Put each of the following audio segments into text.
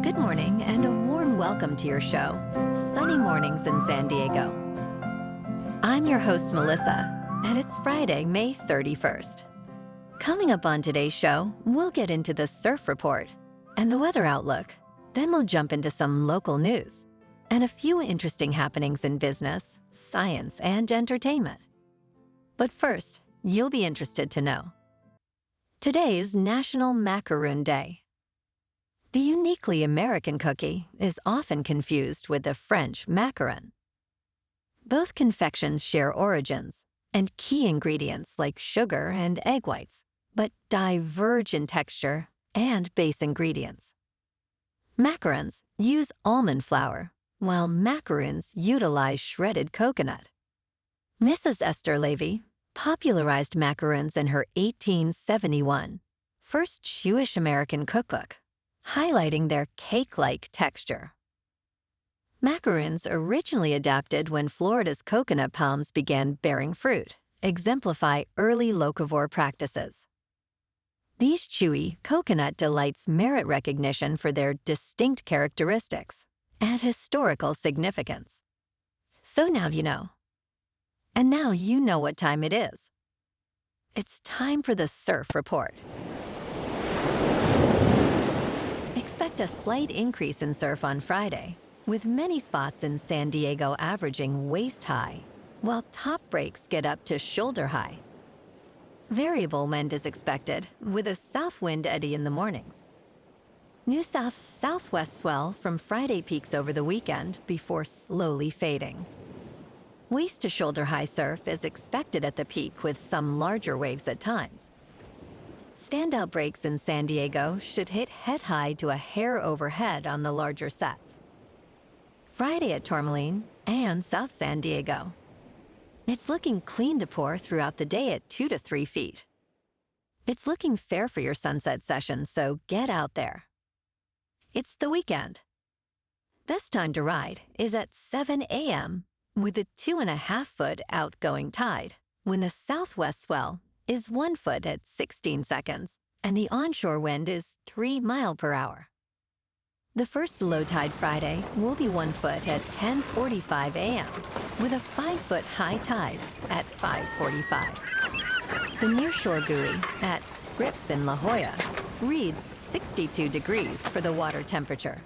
Good morning and a warm welcome to your show, Sunny Mornings in San Diego. I'm your host, Melissa, and it's Friday, May 31st. Coming up on today's show, we'll get into the surf report and the weather outlook. Then we'll jump into some local news and a few interesting happenings in business, science, and entertainment. But first, you'll be interested to know. Today's National Macaroon Day. The uniquely American cookie is often confused with the French macaron. Both confections share origins and key ingredients like sugar and egg whites, but diverge in texture and base ingredients. Macarons use almond flour, while macaroons utilize shredded coconut. Mrs. Esther Levy popularized macarons in her 1871 first Jewish-American cookbook, highlighting their cake-like texture. Macaroons originally adapted when Florida's coconut palms began bearing fruit, exemplify early locavore practices. These chewy coconut delights merit recognition for their distinct characteristics and historical significance. So now you know. And now you know what time it is. It's time for the surf report. Expect a slight increase in surf on Friday, with many spots in San Diego averaging waist-high, while top breaks get up to shoulder-high. Variable wind is expected, with a south wind eddy in the mornings. New south-southwest swell from Friday peaks over the weekend before slowly fading. Waist to shoulder-high surf is expected at the peak with some larger waves at times. Standout breaks in San Diego should hit head-high to a hair overhead on the larger sets. Friday at Tourmaline and South San Diego. It's looking clean to pour throughout the day at 2 to 3 feet. It's looking fair for your sunset session, so get out there. It's the weekend. Best time to ride is at 7 a.m. with a 2.5-foot outgoing tide, when the southwest swell is 1 foot at 16 seconds, and the onshore wind is 3 miles per hour. The first low tide Friday will be 1 foot at 10:45 a.m., with a 5-foot high tide at 5:45. The nearshore buoy at Scripps in La Jolla reads 62 degrees for the water temperature.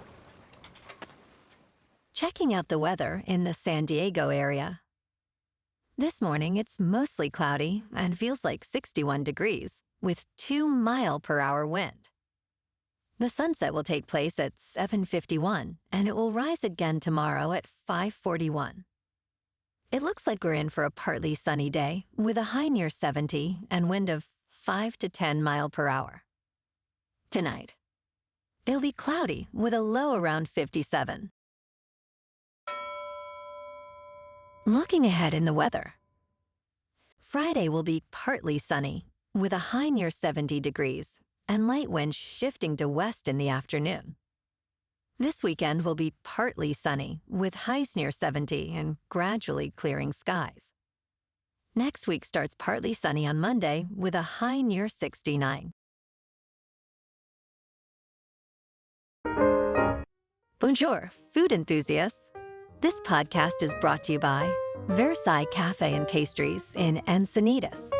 Checking out the weather in the San Diego area. This morning, it's mostly cloudy and feels like 61 degrees, with 2 miles per hour wind. The sunset will take place at 7:51, and it will rise again tomorrow at 5:41. It looks like we're in for a partly sunny day, with a high near 70 and wind of 5 to 10 miles per hour. Tonight, it'll be cloudy with a low around 57. Looking ahead in the weather. Friday will be partly sunny, with a high near 70 degrees and light winds shifting to west in the afternoon. This weekend will be partly sunny, with highs near 70 and gradually clearing skies. Next week starts partly sunny on Monday, with a high near 69. Bonjour, food enthusiasts. This podcast is brought to you by Versailles Cafe and Pastries in Encinitas.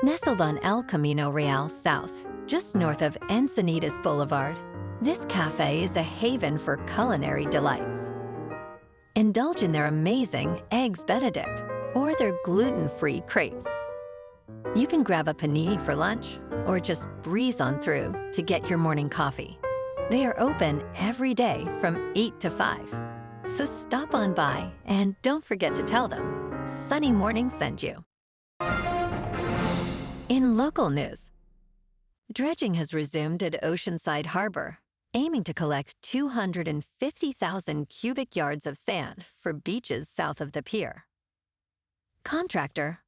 Nestled on El Camino Real South, just north of Encinitas Boulevard, this cafe is a haven for culinary delights. Indulge in their amazing Eggs Benedict or their gluten-free crepes. You can grab a panini for lunch or just breeze on through to get your morning coffee. They are open every day from 8 to 5. So stop on by and don't forget to tell them Sunny Morning sent you. In local news, dredging has resumed at Oceanside Harbor, aiming to collect 250,000 cubic yards of sand for beaches south of the pier. Contractor,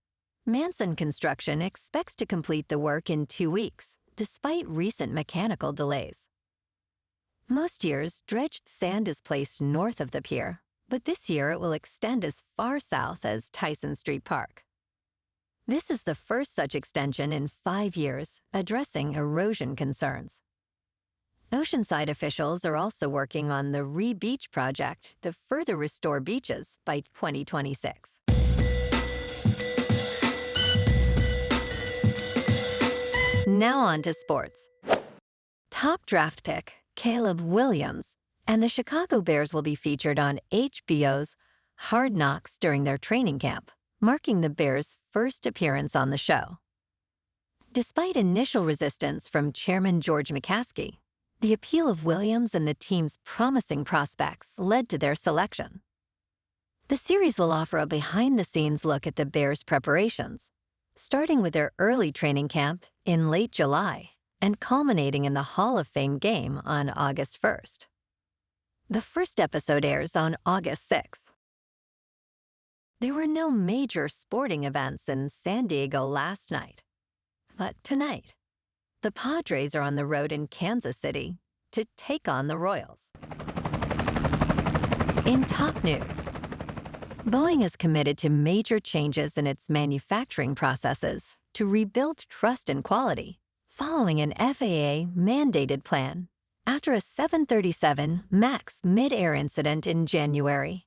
Manson Construction expects to complete the work in 2 weeks, despite recent mechanical delays. Most years, dredged sand is placed north of the pier, but this year it will extend as far south as Tyson Street Park. This is the first such extension in 5 years, addressing erosion concerns. Oceanside officials are also working on the Re-Beach project to further restore beaches by 2026. Now on to sports. Top draft pick Caleb Williams and the Chicago Bears will be featured on HBO's Hard Knocks during their training camp, marking the Bears' first appearance on the show. Despite initial resistance from Chairman George McCaskey, the appeal of Williams and the team's promising prospects led to their selection. The series will offer a behind-the-scenes look at the Bears' preparations, starting with their early training camp in late July and culminating in the Hall of Fame game on August 1st. The first episode airs on August 6th. There were no major sporting events in San Diego last night, but tonight, the Padres are on the road in Kansas City to take on the Royals. In top news, Boeing is committed to major changes in its manufacturing processes to rebuild trust and quality following an FAA-mandated plan after a 737 MAX mid-air incident in January.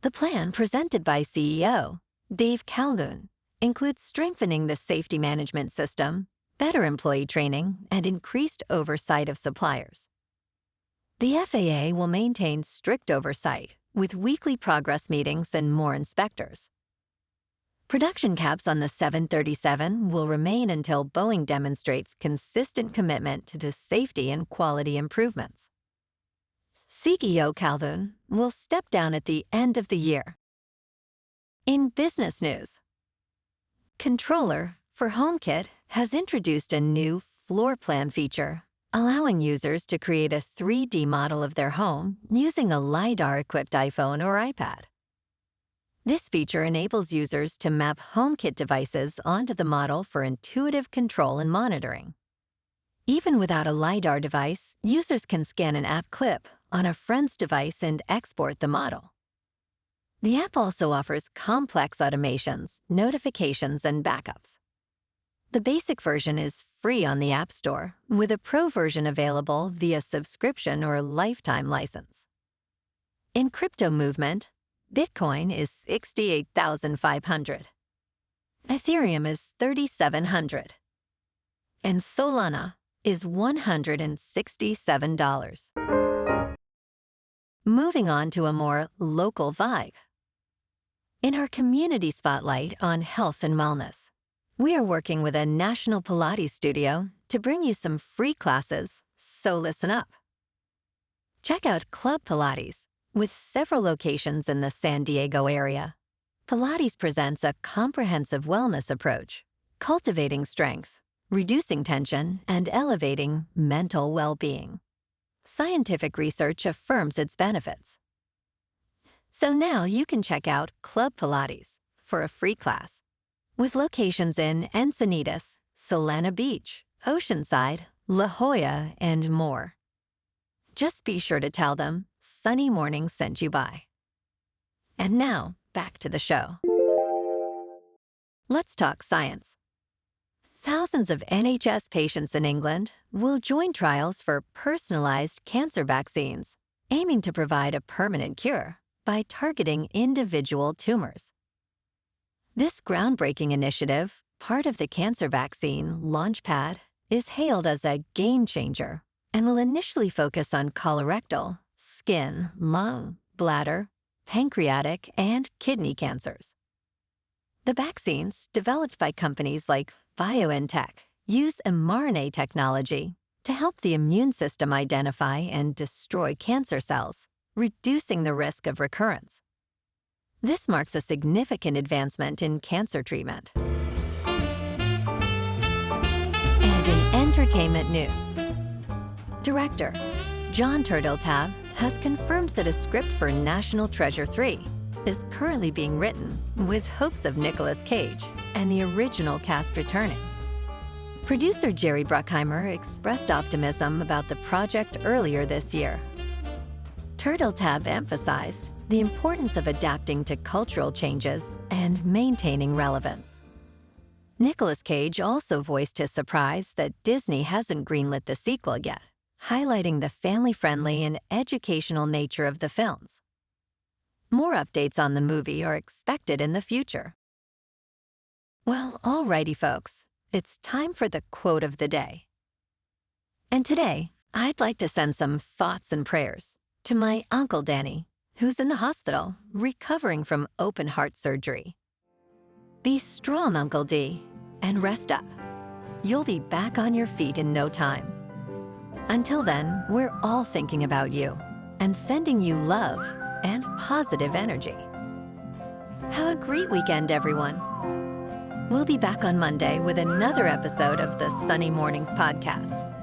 The plan, presented by CEO Dave Calhoun, includes strengthening the safety management system, better employee training, and increased oversight of suppliers. The FAA will maintain strict oversight with weekly progress meetings and more inspectors. Production caps on the 737 will remain until Boeing demonstrates consistent commitment to safety and quality improvements. CEO Calhoun will step down at the end of the year. In business news, Controller for HomeKit has introduced a new floor plan feature, allowing users to create a 3D model of their home using a LiDAR-equipped iPhone or iPad. This feature enables users to map HomeKit devices onto the model for intuitive control and monitoring. Even without a LiDAR device, users can scan an app clip on a friend's device and export the model. The app also offers complex automations, notifications, and backups. The basic version is free on the App Store, with a Pro version available via subscription or lifetime license. In crypto movement, Bitcoin is 68,500. Ethereum is 3,700. And Solana is $167. Moving on to a more local vibe. In our community spotlight on health and wellness, we are working with a National Pilates studio to bring you some free classes, so listen up. Check out Club Pilates, with several locations in the San Diego area. Pilates presents a comprehensive wellness approach, cultivating strength, reducing tension, and elevating mental well-being. Scientific research affirms its benefits. So now you can check out Club Pilates for a free class, with locations in Encinitas, Solana Beach, Oceanside, La Jolla, and more. Just be sure to tell them Sunny Morning sent you by. And now, back to the show. Let's talk science. Thousands of NHS patients in England will join trials for personalized cancer vaccines, aiming to provide a permanent cure by targeting individual tumors. This groundbreaking initiative, part of the cancer vaccine Launchpad, is hailed as a game changer and will initially focus on colorectal, skin, lung, bladder, pancreatic, and kidney cancers. The vaccines, developed by companies like BioNTech, use mRNA technology to help the immune system identify and destroy cancer cells, reducing the risk of recurrence. This marks a significant advancement in cancer treatment. And in entertainment news, director Jon Turteltaub has confirmed that a script for National Treasure 3 is currently being written, with hopes of Nicolas Cage and the original cast returning. Producer Jerry Bruckheimer expressed optimism about the project earlier this year. Turteltaub emphasized the importance of adapting to cultural changes and maintaining relevance. Nicolas Cage also voiced his surprise that Disney hasn't greenlit the sequel yet, highlighting the family-friendly and educational nature of the films. More updates on the movie are expected in the future. Well, alrighty, folks. It's time for the quote of the day. And today, I'd like to send some thoughts and prayers to my Uncle Danny, who's in the hospital recovering from open heart surgery. Be strong, Uncle D, and rest up. You'll be back on your feet in no time. Until then, we're all thinking about you and sending you love and positive energy. Have a great weekend, everyone. We'll be back on Monday with another episode of the Sunny Mornings podcast.